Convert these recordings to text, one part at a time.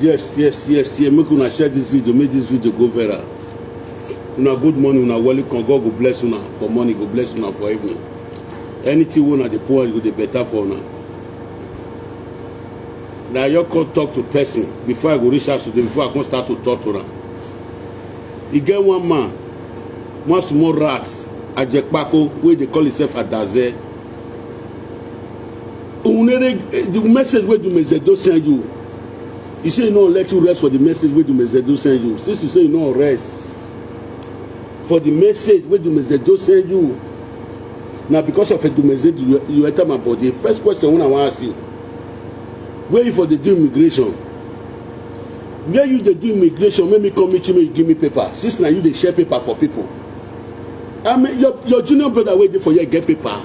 Yes. Make una share this video. Make this video go viral. Una good morning. Una welcome. God go bless una for morning. Go bless una for evening. Anything una the poor go the better for una. Now you can talk to person before I go reach out to them. Before I can start to talk to them. You get one man, one small rats, Ajekpako, where they call himself Adaze. The message where do message don't send you. You say you no let you rest for the message where the message don't send you. Since you say you no rest for the message where the message don't send you. Now because of a message you enter my body. First question when I want to ask you, where you for the do immigration? Where you the do immigration? Make me come meet you, make you give me paper. Since now you they share paper for people. I mean your junior brother waiting for you get paper.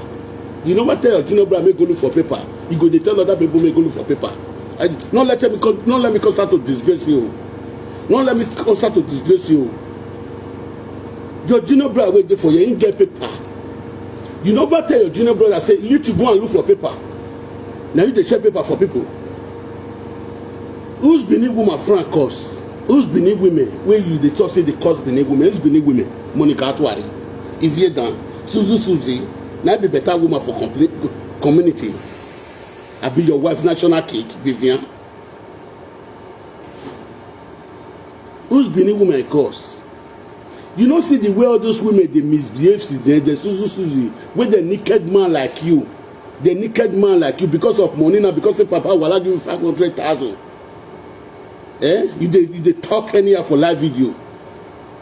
You know what tell your junior brother make go look for paper. You go they tell other people make go look for paper. Don't let me come start to disgrace you. Don't let me come start to disgrace you. Your junior brother waiting for you, ain't get paper. You never tell your junior brother say you need to go and look for paper. Now you they share paper for people. Who's Benin woman Frank cause? Who's Benin women? Where you they talk say they cause Benin women? Who's Benin women? Monica Atwari, Ivie Dan, Suzy. Now be better woman for complete community. I be your wife national cake, Vivian. Who's Benin woman cause? You don't see the way all those women they misbehave since the Suzy, with the naked man like you. The naked man like you because of money now, because the papa will give you 500,000. You they talk anyhow for live video.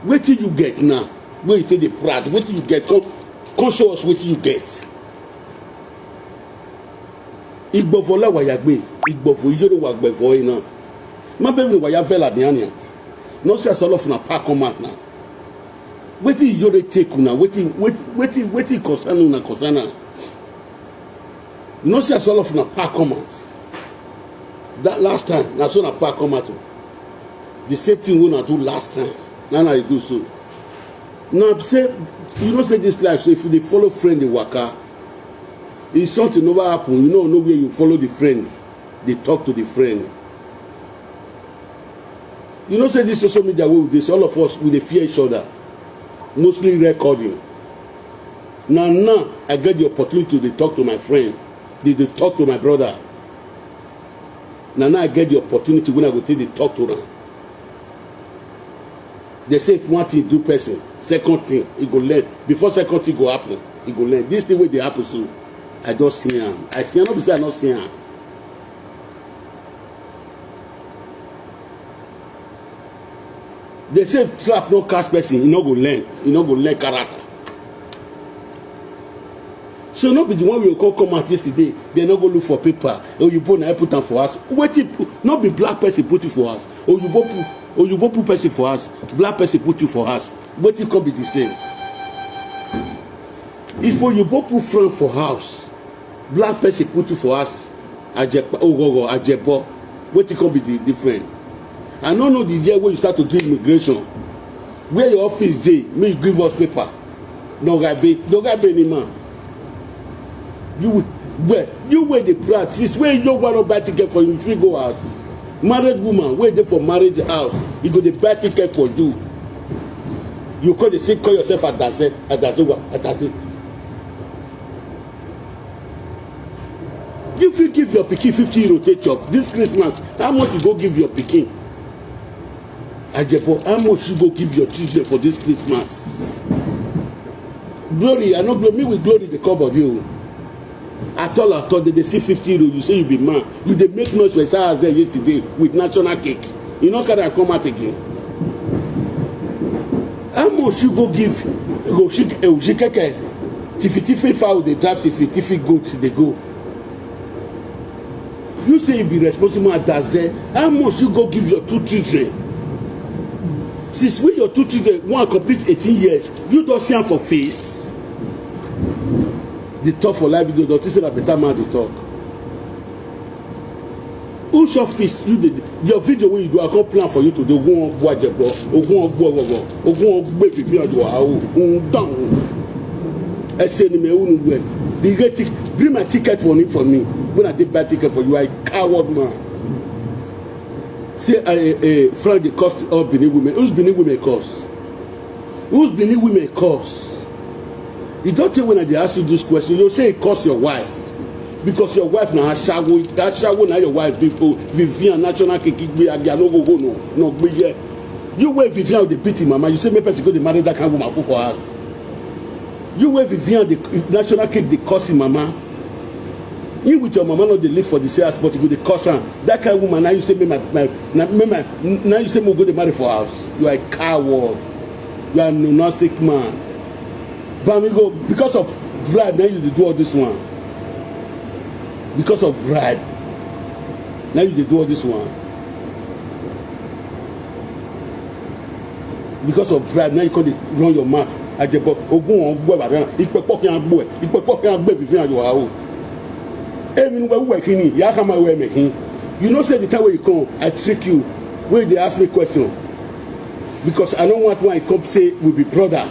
What did you get now? Where you take the pride? What did you get? Come show us what you get. Igbovola wayagbe, igbovo yoro wagbevo ina. Ma be we waya vela biania. No say all of na pack come out now. Wetin yoro take una, wetin concern una concern. No say all of na pack come out. That last time, na so na pack come out. The same thing we na do last time. Now I do so. Now say you know say this life, so if you follow friend the waka, if something never happen, you know where you follow the friend, they talk to the friend. You know say this social media way with this, all of us we dey fear each other, mostly recording. Now I get the opportunity to talk to my friend, they talk to my brother. Now I get the opportunity when I go take the talk to them. They say if one thing do person, second thing it go learn. Before second thing go happen, it go learn. This thing wey dey happen so, I just see am. I see am, no be say I not see am. They say if slap no catch person, he no go learn. He no go learn character. So no be the one we come out yesterday. They no go look for paper. Oh, you put put them for us. Wait, not be black person put it for us. Oh, you put person for us. Black person put you for us. Wait, it can be the same. If you put front for house, black person put you for us. Ajebo. Wait, it can be the different. I don't know the year when you start to do immigration. Where your office day, may you give us paper. No guy be any man. You wear the practice where you don't want to buy ticket for you free go house. Married woman wey dey for marriage house, e go dey buy ticket for you. You call yourself Adaze. If you give your pikin 50 euro take chop this Christmas, how much you go give your pikin? Ajepo, how much you go give your children for this Christmas? Glory, I no glory. Me with glory dey come of you. At all, they see 50 euro. You say you be man. You dey make noise for as there yesterday with national cake. You no carry come out again. How much you go give? Go shikeke. Tifi fowl dey drive tifi goat dey go. You say you be responsible at that. How much you go give your 2 children? Since when your 2 children one complete 18 years, you don't see them for face. The talk for live video, don't say that better man they talk. Who shop face? You did your video when you do. I can't plan for you to do. Go on, boy, go on, baby, down. I say me, bring my ticket for me. When I did buy ticket for you, I coward man. Say Frank the cost of Benin women. Who's Benin women cost? Who's Benin women cost? You don't tell when I ask you this question, you say it costs your wife. Because your wife now has shower, that shower now your wife people, Vivian, national kikigbe, Agianogo, no, you wait Vivian the pity mama, you say maybe to go to marry that kind of woman for us. You wait Vivian the national cake the cost mama. You with your mama not the live for the sales, but you go the cost her. That kind of woman now you say now you say we go to marry for house. You are a coward. You are a gnostic man. But we go because of bribe now you do all this one. Because of bribe now you do all this one. Because of bribe now you can't run your mouth. Ajebo ogun on gbo ba ipepo kan gbo Vivian your house. You know, say the time when you come, I trick you. When they ask me question, because I don't want when I come say we'll be brother.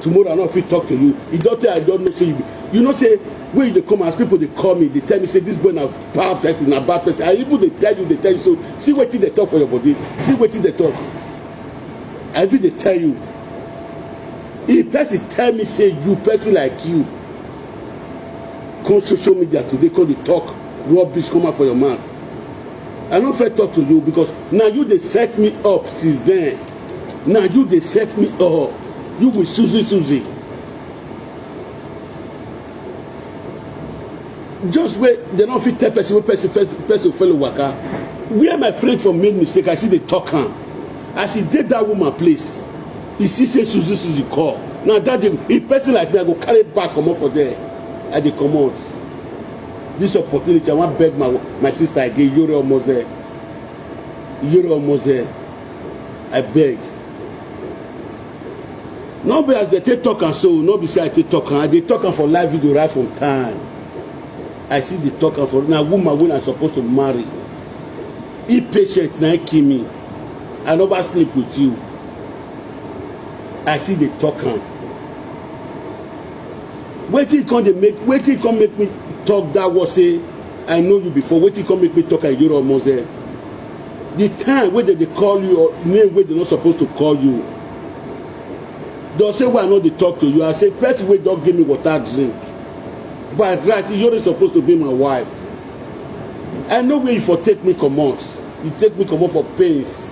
Tomorrow I don't fit talk to you. You don't tell I don't know say you know say when they come as people they call me, they tell me say this boy a bad person, a bad person. I even they tell you so see what they talk for your body, see what they talk. I think they tell you. If person tell me say you person like you. Come social media today, call the talk rubbish come out for your mouth. I don't fair talk to you because now you they set me up since then. Now you they set me up. You with Susie. Just wait, they don't fit tell person fellow worker. Where my friend from made mistake, I see they talk her. As he did that woman place, he see say Susie call. Now that day, if person like me, I go carry back come up for there. I dey comot. This opportunity, I want beg my sister again, Yore Omoze. I beg. No be as they take talk and so, no be say I take talk and I dey talk and for live video right from time. I see the talk and for now woman when I'm supposed to marry. Be patient now kill me. I never sleep with you. I see the talk and Wetin come make me talk that was say I know you before. Wetin come make me talk and Yoro Mose. The time when they call you or name where they not supposed to call you. Don't say why I know they talk to you. I say person wey don't give me water drink. But right, you're supposed to be my wife. I know where you for take me comot. You take me comot for pains.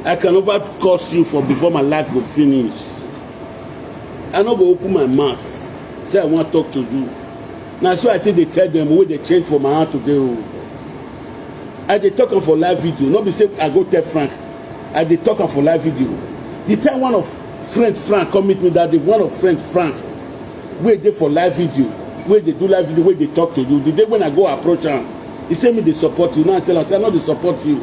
I can never curse you for before my life go finish. I no go open my mouth. Say I want to talk to you. Now so I think they tell them where they change for my hand today. I dey talk for live video. Not be say I go tell Frank. I dey talk for live video. The time one of friend Frank come meet me that day, one of friend Frank where they for live video, where they do live video, where they talk to you. The day when I go approach him, he say me they support you. Now I tell him, I know they support you.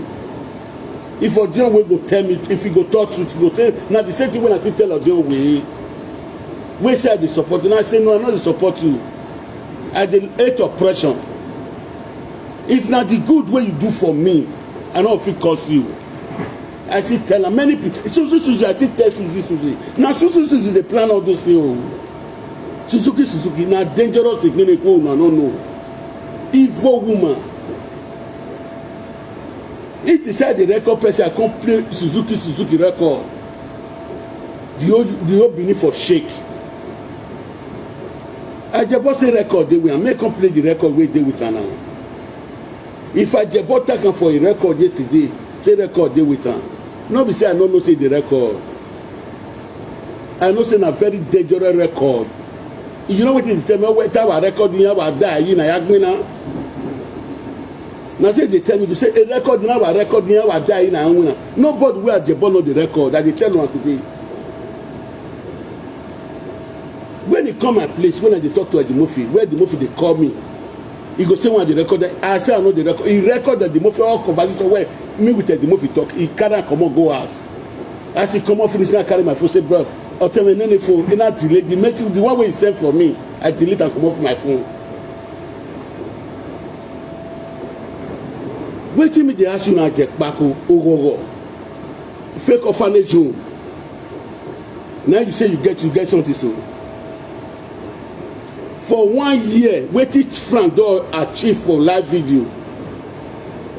If John will go tell me, if he go talk truth, he go say, now the same thing when I say tell John we say they support you. Now I say no, I know they support you. I dey hate oppression. If not the good way you do for me, I know if it cost you. I see tell her many people. Susie, I see tell Susie. Now Susie they plan all those things. Suzuki, now dangerous again. No. Evil woman. If they say the record person, I can't play Suzuki record. The whole Benin for shake. I just say record they will make come play the record where they with her now. If I just bought taken for a record yesterday, say record they with her. No be say I don't know say the record. I know say a very dangerous record. You know what it tell me? What type of record you have a die? You know, Yagmina. Now say they tell me to say a record you have a record you have a die in Anguna. Nobody will have the bond of the record that they tell one today. When he come my place, when I dey talk to Ademofi, where Ademofi they call me, he go say one the record. I say I know the record. He record that Ademofi all conversation where me with Ademofi talk. He carry come on go out. As he come on finish, I carry my phone. Say bro, I'll tell me no phone. He not delete the message. The one way he sent for me, I delete and come off my phone. Waiting me they ask you now Jack Bako Ogogo fake orphanage home. Now you say you get something so. For 1 year, waiting Frank do achieve for live video.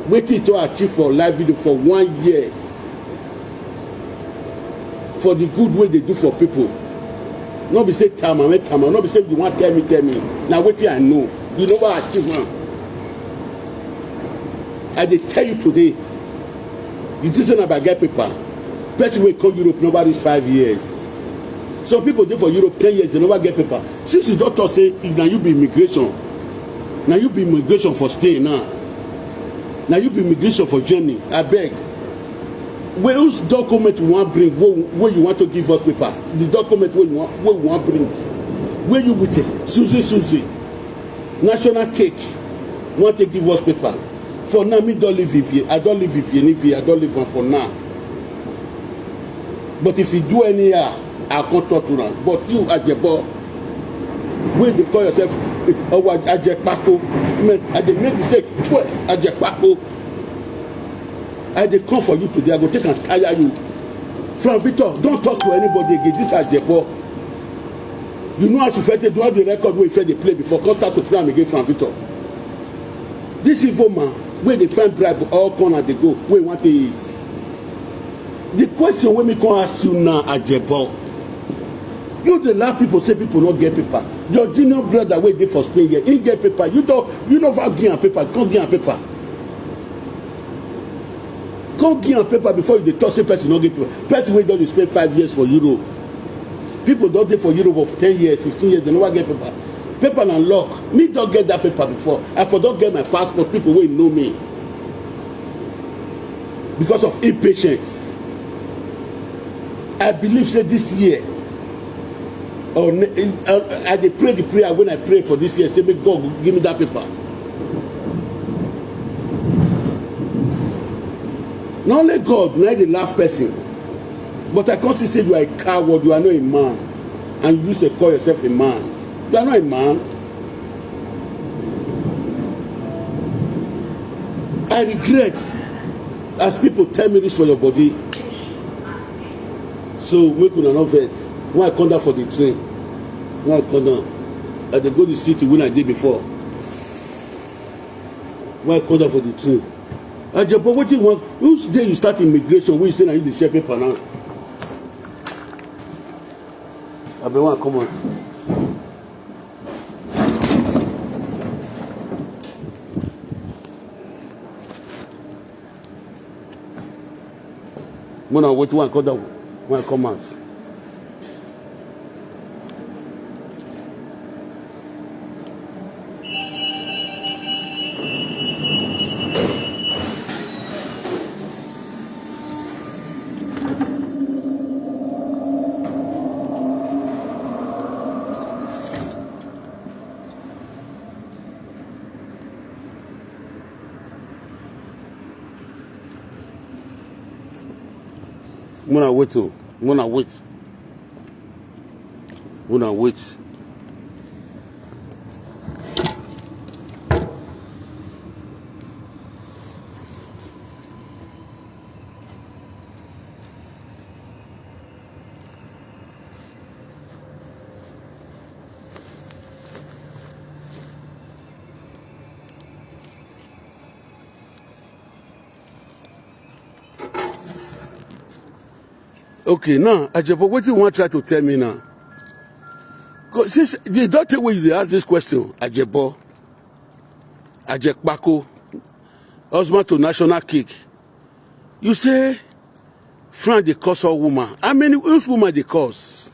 Waiting to achieve for live video for 1 year. For the good way they do for people. Not be say tama, not be say you want tell me. Now waiting I know. You know what I achieve now. I dey tell you today. You think say about get paper. Person will come Europe nobody's 5 years. Some people dey for Europe 10 years, they never get paper. Since you don't talk say now you be immigration. Now you be immigration for Spain now. Now you be immigration for Germany. I beg. Where whose document you want bring? Where you want to give us paper? The document where you want bring? Where you with it? Susie. National cake. Want to give us paper? For now, me don't live Vivier. I don't live Vivier. I don't live one for now. But if you do any I can't talk to them. But you, Ajebo, when they call yourself Ajepako, I they make mistake. Ajepako, I they come for you today. I go take and tire you. From Victor, don't talk to anybody again. This Ajebo. You know how to fight it. Do have the record where you fight the play before. Come start to play am again from Victor. This evil man, where they find bribe all corner they go, where you want to eat. The question when me can ask you now, Ajebo. You the last people say people not get paper. Your junior brother wait there for Spain here, he get paper. You know how give paper. Come give paper. Come give paper before you talk say person not get paper. Person wey don spend 5 years for Europe. People don't dey for Europe of 10 years, 15 years, they never get paper. Paper and lock. Me don't get that paper before. I for don't get my passport. People wey know me because of impatience. I believe say this year. I dey pray the prayer when I pray for this year. Say, may God give me that paper. Not only God, not the last person. But I can't say you are a coward, you are not a man. And you used to call yourself a man. You are not a man. I regret as people tell me this for your body. So make una no vex. When I come down for the train, when I come down, I dey go the city when I did before. When I come down for the train, I just but what you want? Whose day you start immigration? When you say now you dey share paper now? I be one come on. When I wait, when I come down, when I come out. When I wait. Okay, now, Ajebo, what do you want to try to tell me now? Because since the doctor way you ask this question, Ajebo, Ajekpako, husband to national cake, you say, Frank, they curse all woman. How many which woman they curse?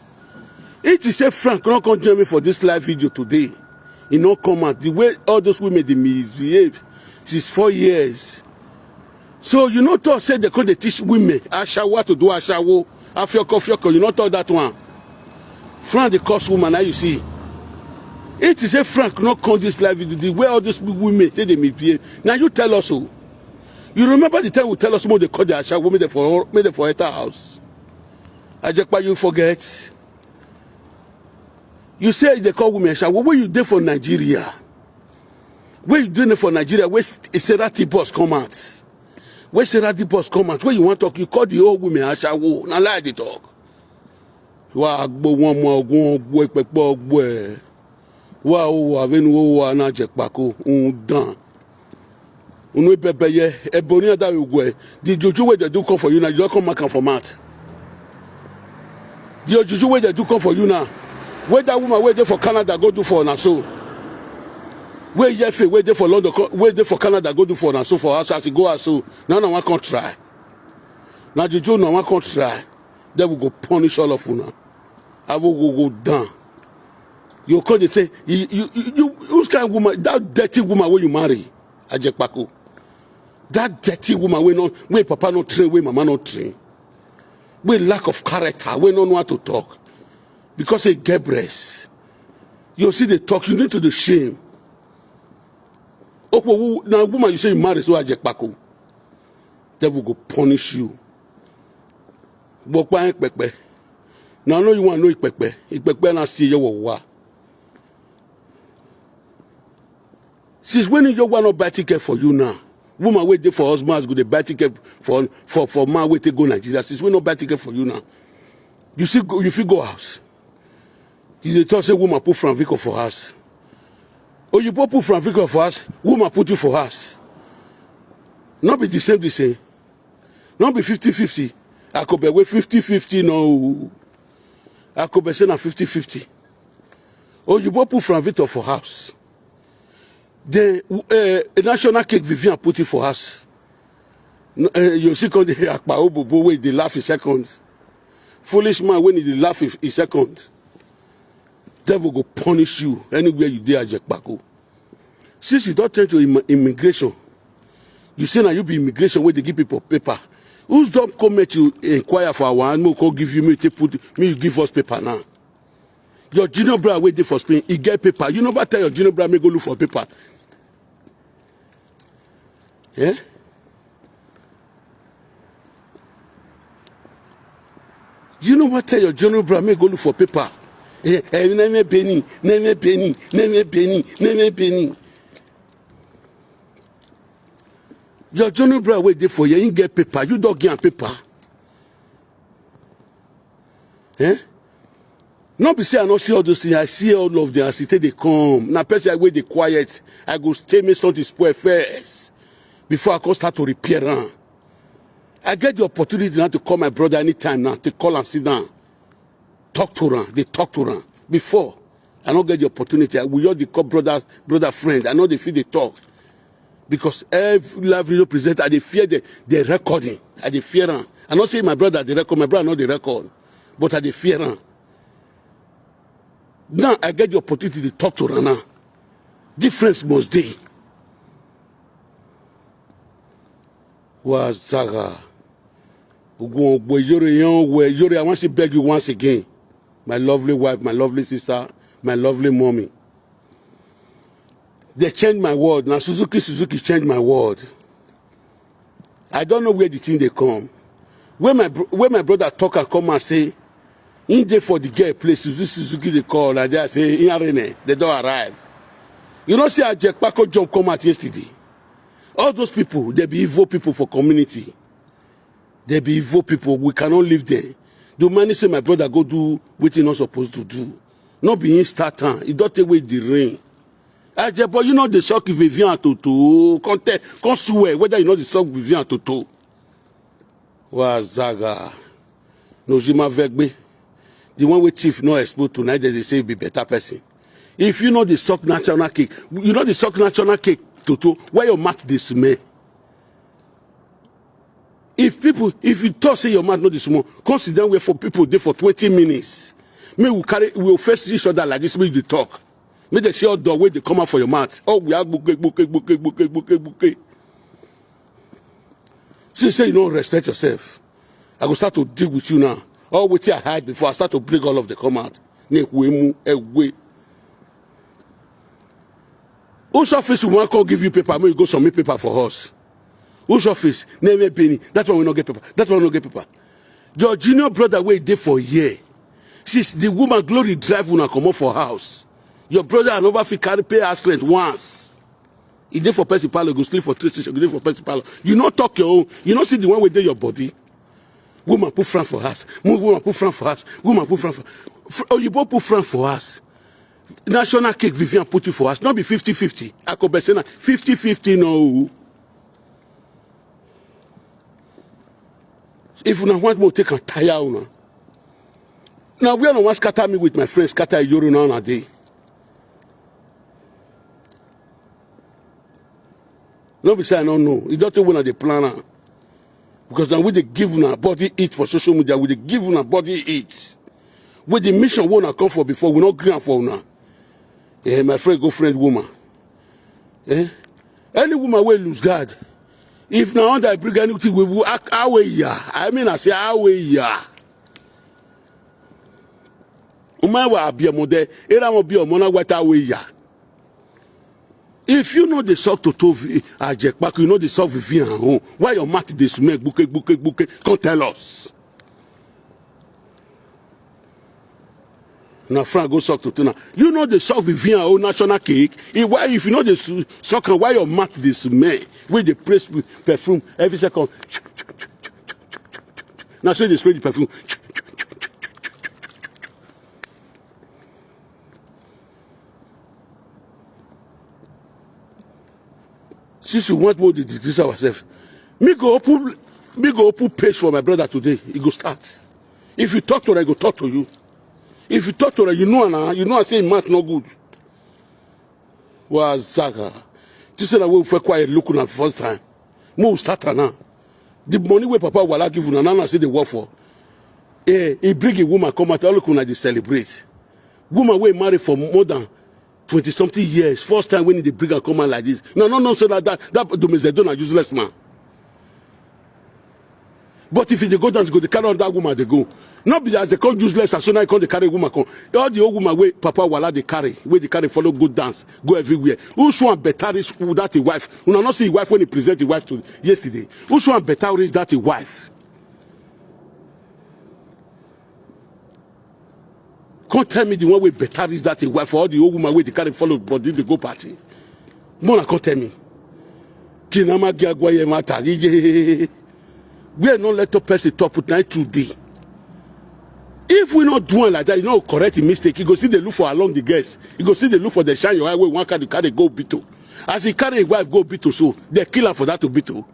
If you say Frank not come join me for this live video today, he not come out. The way all those women they misbehave since 4 years. So you not talk say they could they teach women ashawa to do ashawo, afioko, you not talk that one. Frank the curse woman, now you see. If you say Frank not come this live video, the way all those women they misbehave. Now you tell us so. You remember the time we tell us more they call the ashawo made them for enter house. Ajekpa, you forget. You say they call women ashawo. Where you did for Nigeria? Where you doing it for Nigeria? Where Serati boss come out? Where Serati boss come out? Where you want to talk? You call the old women ashawo. Now lie they talk. Wa agbo one more ogun pepo ogbo. Wa o avenu o na Ajekpako done. Unu pepeye eboni ada ogwe. The juju wey they do come for you now, you don't come back and format. The juju wey they do come for you now. Where that woman wait there for Canada go do for now so. Where Yefe wait there for London wait there for Canada go do for now so for us as he go as so. Now no one can try. Now juju no one can try. They will go punish all of you now. I will go down. You call they say you who's kind of woman that dirty woman where you marry Ajekpako. That dirty woman where papa not train, where mama not train. Where lack of character, where no know how to talk. Because they get breast. You see they talk, you need to the shame. Oh, now woman you say you marry so Ajekpako. They will go punish you. Now I know you want to know Ikpekpe na see you wa. Since when you want to buy ticket for you now? Woman waiting for husbands go they buy ticket for man wait to go Nigeria. Since when no buy ticket for you now? You see you feel go house. You talk say woman put Franvico for us. Or you put Franvico for us, woman put you for us. Not be the same. Not be 50-50. I could be 50-50 no. I could be saying 50-50. Or you put Franvico for house. The national cake Vivian put it for us. You see when they laugh in seconds. Foolish man when they laugh in seconds. Devil go punish you anywhere you dare Ajekpako. Since you don't turn to immigration, you say now you be immigration where they give people paper. Who's don't come at you inquire for our hand, go give you me you give us paper now. Your junior brother waiting for Spain, he get paper. You never tell your junior brother me go look for paper. Yeah? You know what tell your junior brother me go look for paper. Name penny. Your junior brother wait there for you, you get paper. You don't get paper. Eh? Not be say I not see all those things. I see all of them. I see they come. Now person I wait they quiet. I go stay me something spoil first before I can start to repair them. I get the opportunity now to call my brother anytime now to call and sit down. Talk to them. They talk to them. Before, I don't get the opportunity. We all the call brother friend. I know they feel they talk. Because every live video presenter, they fear the recording. I they fear them. I not say my brother the record. My brother not the record. But I they fear them. Now I get the opportunity to talk to them now. Difference must be. Was Zaga. I want to beg you once again. My lovely wife, my lovely sister, my lovely mommy. They changed my word. Now Suzuki changed my word. I don't know where the thing they come. When my brother talk and come and say, in there for the girl place, Suzuki they call, and they say, in Arene, they don't arrive. You know, see, Ajekpako job come out yesterday. All those people, they be evil people for community. They be evil people. We cannot live there. The man say my brother go do what he not supposed to do. Not be in start time. He don't take away the rain. But you know the shock Vivian Toto. Can't swear whether you know the shock Vivian Toto. Was Zaga. No Jima Vegbe. The one with chief no exposed tonight, they say be better person. If you know the suck national cake, you know the suck national cake, Toto, where your mat this me. If you talk say your mat not this small, consider where for people there for 20 minutes. May we will face each other like this, make the talk. Make they see all the way they come out for your mat. Oh, we are bouquet. Since say you don't respect yourself, I will start to deal with you now. All what I hide before I start to break all of the come out. Whose office will want to give you paper? May you go submit paper for us. Whose office? Name a penny. That one will not get paper. That one will not get paper. Your junior brother wait there for a year. Since the woman Glory drive when I come up for house. Your brother and over carry pay house rent once. He did for Pesipalo, go sleep for 3 sessions, go for Pesipalo. You not talk your own. You not see the one with your body. Woman put franc for us. Woman put franc for us. Woman put franc for. Oh, you both put franc for us. National cake Vivian put you for us. Not be 50-50. I could be saying 50-50 no. If you want more, take a tire now. Now we are not want scatter me with my friends. Scatter euro now a day. No be say I don't know. It's not the one of the planner. Because now we they give una body eat for social media, we they give una body eat. With the mission we wanna come for before, we not grant for una. Eh, my friend, girlfriend woman. Eh? Any woman will lose God. If now I bring anything, we will act away ya. I mean, I say away ya. Umawa be a model, era mo be a mona what away ya. If you know the sock to Jack back, you know the sock Vivian home. Why your mat this make bouquet, can't tell us. Now Frank go sock to tuna. You know the sock Vivian home national cake. If you know the sock why your mat this make with the press perfume every second. Now say they spray the perfume. Since we want more to decrease ourselves, me go open page for my brother today. He go start. If you talk to her, I go talk to you. If you talk to her, you know I say math no good. Was Zaga. This is the way for quiet look at the first time. More start now. The money where Papa Wala give you, Nana say they work for. He bring a woman come out, all look like they celebrate. Woman we married for more than 20-something years, first time when they bring a come out like this. No, so that Dumezedo na useless man. But if they go down to go, they carry on that woman, they go. Not because they call useless, as soon as they call the carry woman come. All the old woman where Papa Wala they carry, where they carry follow good dance, go everywhere. Who's one better rich that a wife? You not see a wife when he present the wife to yesterday. Who's one better rich that a wife? Can't tell me the one way better is that a wife for all the old woman where they carry follow body they go party. Mona can't tell me. Kinama Giagwaye Mata. We are not let a person talk with night today. If we not doing like that, you know, correct a mistake. You go see the look for along the guests. You go see the look for the shine your highway. One car the carry go bito. As he carry a wife go bito, so they kill her for that to bito.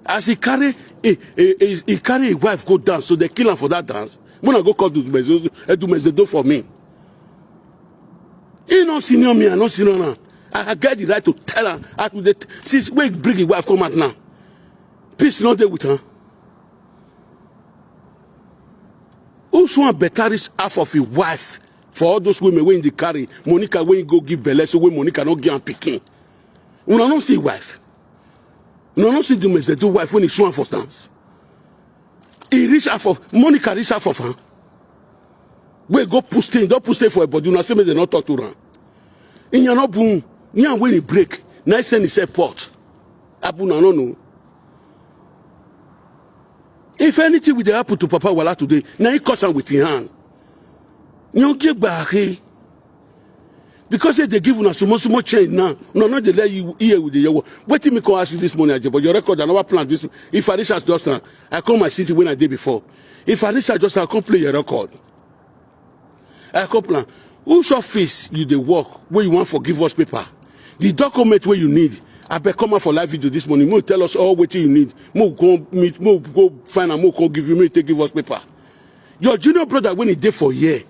As he carry a wife go dance, so they kill her for that dance. When I go call Dumezedo for me. He not senior me, I not senior now. I get the right to tell her. Since we bring a wife come out now. Peace not there with her. Who's one better rich half of a wife for all those women when they carry Monica when you go give belly, so when Monica not give her picking. You don't see wife. You don't see Dumezedo wife when he show her for dance. He reach half of Monica reach half of her. We go push thing, don't push thing for a body. You know, say me they not talk to her. In your no boom, you when he break, nice send his airport. Abu no no. If anything will happen to Papa Wala today, now he cuts her with his hand. You don't get back here. Because they give us so much change now. No, they let you hear with the year. What did me call ask you this morning, but your record, I never planned this. If I reach out just now, I call my city when I did before. If I reach out just now, I can't play your record. I can't plan. Whose office you they work where you want for give us paper? The document where you need. I bet come out for live video this morning. Mo tell us all what you need. Mo go meet, mo go find and mo go give you, me take give us paper. Your junior brother when he did for year,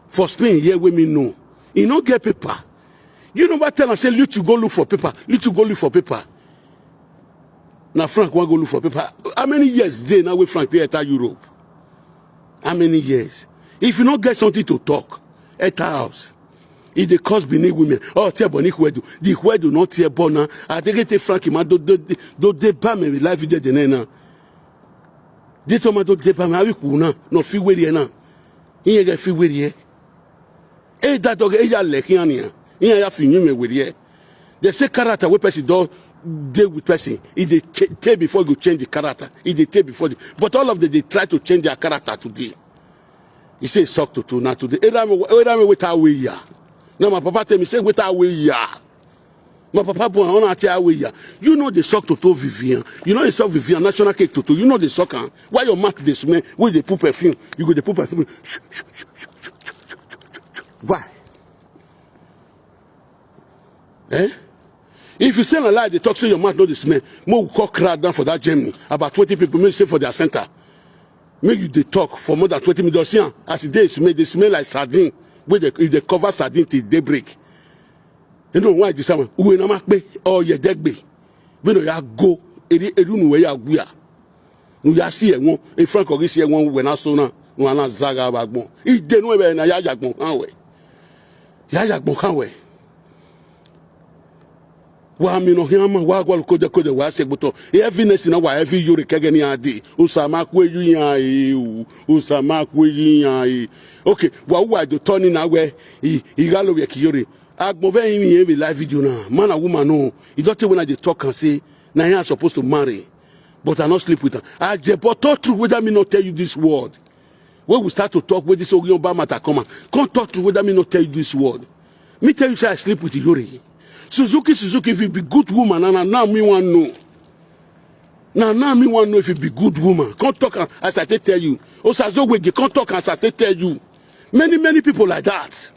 for Spain here with me know, he don't get paper. You know what? Tell him say, "Let you go look for paper. Let you go look for paper." Now Frank want go look for paper. How many years they now with Frank they enter Europe? How many years? If you don't get something to talk, enter house. If they cause beneath women, oh, tear boni huedu. The huedu not tear bona. I think it Frank man do deba me live video de na. They told me do deba me awi kuna no fi weri na. Iye get fi weri. That dog ya leki ania. Iye ya fi nyume weri. They say character we person do deal with person. If they tell before you change the character, if they tell before but all of them they try to change their character today. He say suck to two now today. Erame with our way ya. Now my papa tell me say with our way ya. My papa born on our way ya. You know the suck to Vivian. You know the suck Vivian national cake to. You know the suck. Why your mouth they smell? Where they put perfume? You go they put perfume. Why? Eh? If you say a lie, they talk say your mouth know the smell. More will call crowd down for that Germany. About 20 people may say for their center. Make you they talk for more than 20 minutes. As the day smell, they smell like sardine. Where they cover sardine till daybreak. You know why this time? Uwe na makbe or ye degbe. We no ya go. Edu no we ya guya. No ya see e won. E Frank Ogi see e won we na so na. No ana zaga bagbon. I de no e na ya jagbon kan we. Ya jagbon kan we. Wa mi no hiama wa gwa kode wa se gboto heaviness na wa heavy yuri kege ni ade usama ku eyu yan e usama ku eyu yan e okay wa do turning na we I galo we ki yuri agbon ve yin yin live video na man and woman no e don't when they talk and say na you are supposed to marry but I not sleep with her but talk true whether me not tell you this word when we start to talk with this Ogiomba matter come talk true whether me not tell you this word me tell you say I sleep with Yuri. Suzuki, if you be good woman, and now me want know. Now me want know if you be good woman. Can't talk as I tell you. Osazowege can't talk as I tell you. Many people like that.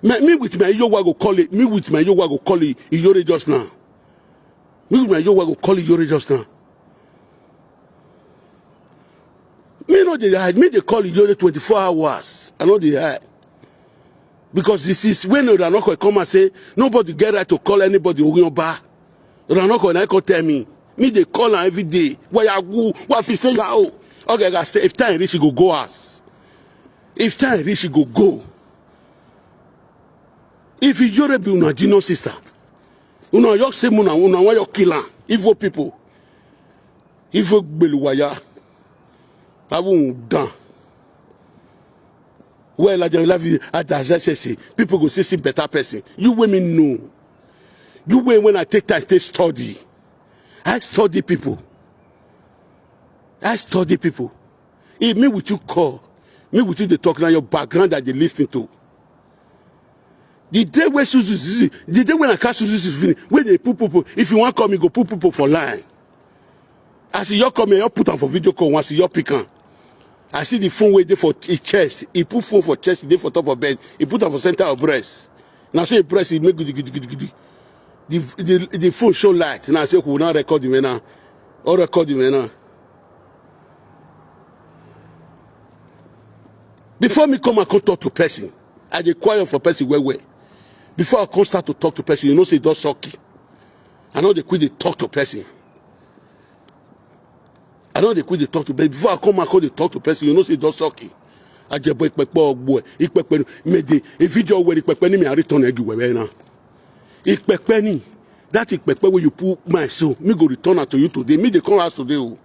Me with my Yowa go call it. Me with my Yowa go call it Iyore just now. Me with my Yowa go call it Iyore just now. Me know they hide. Me they call Iyore 24 hours. I know they hide. Because this is when Ranoko come and say, nobody get right to call anybody Ogiomba. Ranoko and I can tell me they call her every day. Why I go? What if you say, oh, okay, I say, if time reach, you go us. If time reach, you go. If you be una Gino sister, una yok say una why you kill her? Evil people. Evil beluwaya. I won't done. Well, I love you. As I say, people go see better person. You women know. You women, when I take time, they study. I study people. If me with you call, me with you they talk now your background that they listen to. The day when Suzu, the day when I catch Suzu, when they put people, if you want to call me, go put people for line. I see you come here, you put them for video call. Once you pick on. I see the phone waiting for his chest. He put phone for chest, he did for top of bed. He put on for center of breast. Now say press, he make good. The phone show light. Now I say, we'll not record him now. Or record him now. Before me come and come talk to person, I dey quiet for person where. Before I come start to talk to person, you know say don't suck. I know they quit they talk to person. I know they quit the talk to person. Before I come and call the talk to person, you know say don't suck. I just boy boy. Me the video where the me I return everywhere now. Ikpekpeni, that ikpekpe where you put my soul, me go return it to you today. Me they come out today.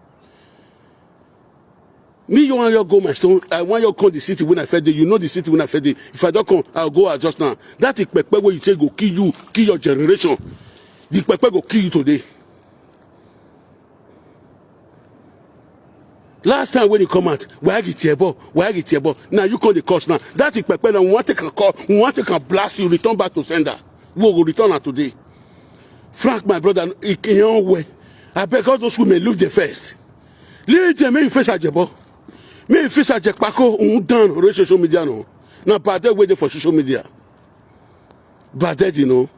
Me you want you go my stone. I want you come the city when I fed you know the city when I fed if I don't come, I'll go out just now. That ikpekpe where you say go kill you, kill your generation. The ikpekpe go kill you today. Last time when you come out, why get your ball? Now you call the cost now. That is Pepe. We want to take a call. We want to blast you. Return back to sender. We will return her today. Frank, my brother, in your way. I beg all those women leave the first. Leave them. May you face a jebo. May you face a jekpako. Done on social media no. Now bad waiting for social media. Bad you know.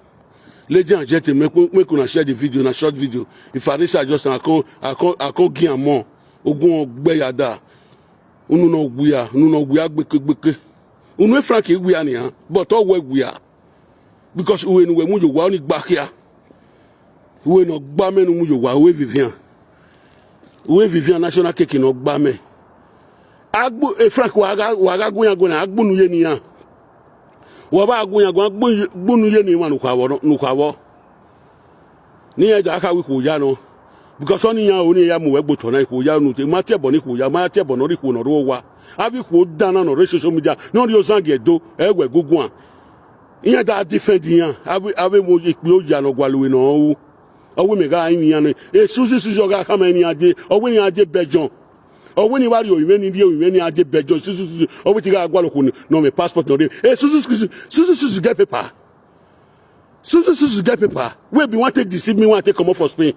Lady and gentlemen, make una share the video, na short video. If I reach just I can't give more. Ogun Gbayada. Unu no guya gbeke. Unu frank guya ni ha, but all we guya. Because we no mu yo wa ni gba kia. We no gba me no mu yo wa we Vivian. We Vivian national cake no gba me. Agbu e frank wa ga guya go na agbu nu ye ni ha. Wa ba guya go agbu nu ye ni ma no kwawo. Ni e ja aka wi ko ya no. Because only ya only ya mu wegbo to na ko ya nu te ma tebo ni ko ya ma tebo no ri ko no ro wa. Abi ko dana no social media no ri o zange do egwe gugun a. Iya da defend yan abi mo ipe o ya no gwaluwe no o owo me ga yin yan e susu ga kama ni ade owo ni ade bejon owo ni wari oyiwe ni ade bejon susu owo ti ga gwalo ko no me passport no dey e susu get paper susu get paper we be want to deceive me want to come for Spain.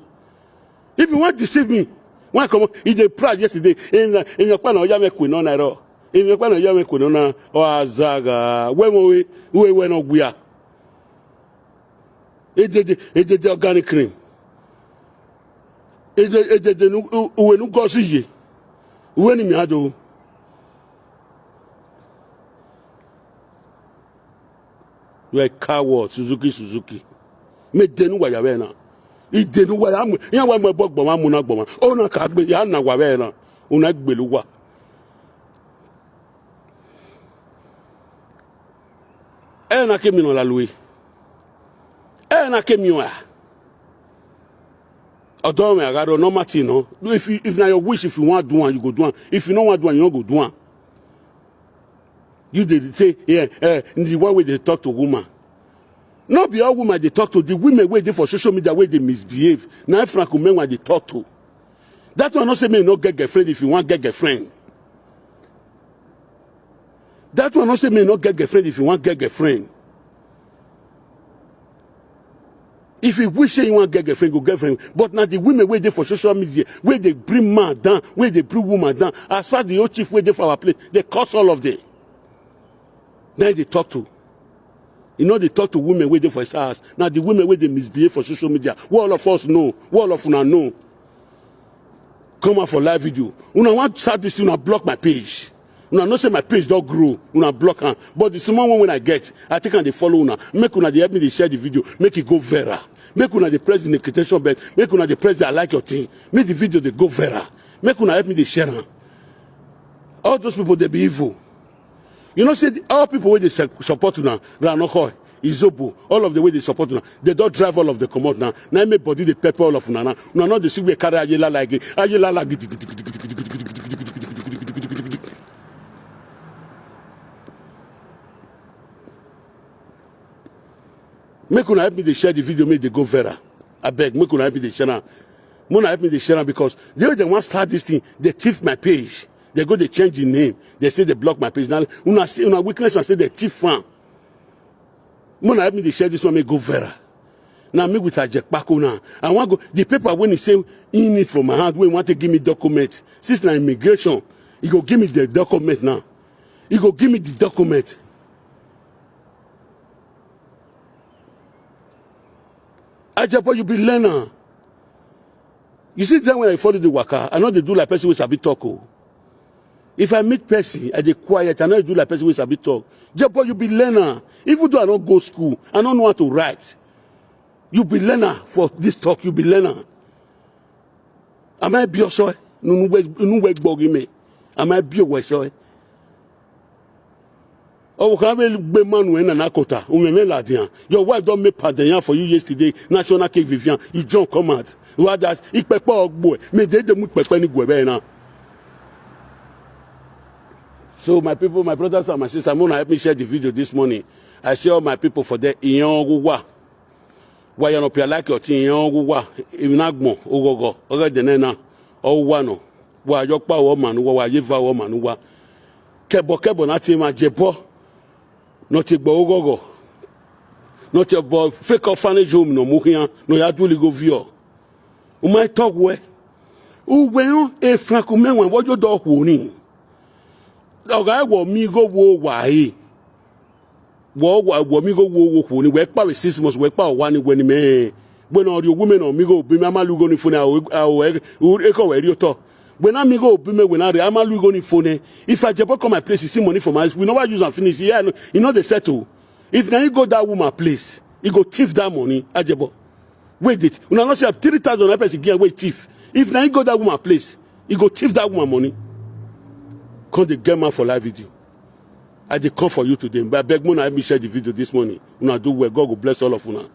If you want to deceive me want come he dey proud yesterday in your plan o ya me ku no na ro. If you want to me ku no na o azaga we no guya. Ede organic cream. Ede uwe nu gosi ye. Uwe ni mi ado. You are coward Suzuki. Me denu wa ya we na. Idenu wa ya mu. Yan wa mo gbogbo ma mu na gboma. O na ka gbe ya na wa we na. Una gbelu wa. Na ke mi no la loué na ke mi wa odo me agado no mati no if na your wish if you want do one you go do one if you don't want do one you no go do one you dey say the one way they talk to woman not be all woman they talk to the women wey dey for social media wey they misbehave na franco men when they talk to that one not say me no get girlfriend if you want get girlfriend. That one not say me not get girlfriend if you want get girlfriend. If you wish you want get girlfriend, go girlfriend. But now the women wait there for social media, where they bring man down, where they bring woman down. As far as the old chief wait there for our place, they curse all of them. Now they talk to. You know they talk to women wait there for his house. Now the women where they misbehave for social media. What all of us know, what all of una know. Come out for live video. Una want to start this, una block my page. Una not say my page don't grow, una block her. But the small one when I get, I think they follow una. Make una they help me to share the video, make it go viral. Make una they press the notification bell, make una they press the I like your thing. Make the video they go viral. Make una help me to share her. All those people they be evil. You know, say all people where they support una, Ranokoy, Izobo, all of the way they support una, they don't drive all of the come out now. Now make body they pepper all of una. Now not the see we carry Ayela like it. Ayela like make una help me to share the video, make they go viral. I beg, make una help me to share. Mona help me to share because they want to start this thing. They thief my page. They go, they change the name. They say they block my page. Now, una see una weakness and say they thief fan. Mona help me to share this one, make go viral. Now me with a jackpako now. I want go the paper when he say he need from my hand when he want to give me document. Since na immigration, he go give me the document now. He go give me the document. Ajapo, you be learner. You see then when I follow the waka, I know they do like person with sabi talk. If I meet person, I dey quiet, I know they do like person with sabi talk. Japo, you be learner. Even though I don't go school, I don't know how to write. You be learner for this talk, you be learner. Am I be your soy? No work bogging me. Am I be your soy? Oh, can we be man when an akota? Your wife don't make pardon for you yesterday. National Cake Vivian, you don't come out. What that? Ik pepa boy. Me de mu pepa ni gwebe na. So my people, my brothers and my sisters, I'm gonna help me share the video this morning. I see all my people for that. Why you not like your thing? Even agmo, ogogo, oga denena, oh wano. Why your power woman? Why you va woman? Why? Kebo na tima jebo. Not a bogogo. Not a boy fake orphanage home no muhian, no ya do go view. My talk where? When a franco man when what your dog woni. The guy will me go wo why. wo mi go wo ni we pa we 6 months we pa wa ni we ni me when all the women on me go be me amalu go ni phone e ko we ri oto when am go be me when amalu go ni phone if I jebo come my place you see money for my we never use and finish here you know they settle if now you go that woman place you go thief that money ajebo wait it una not say 3,000 person get wait thief if now you go that woman place you go thief that woman money come the get man for live video I dey come for you today but I beg una help me share the video this morning una do well God go bless all of una.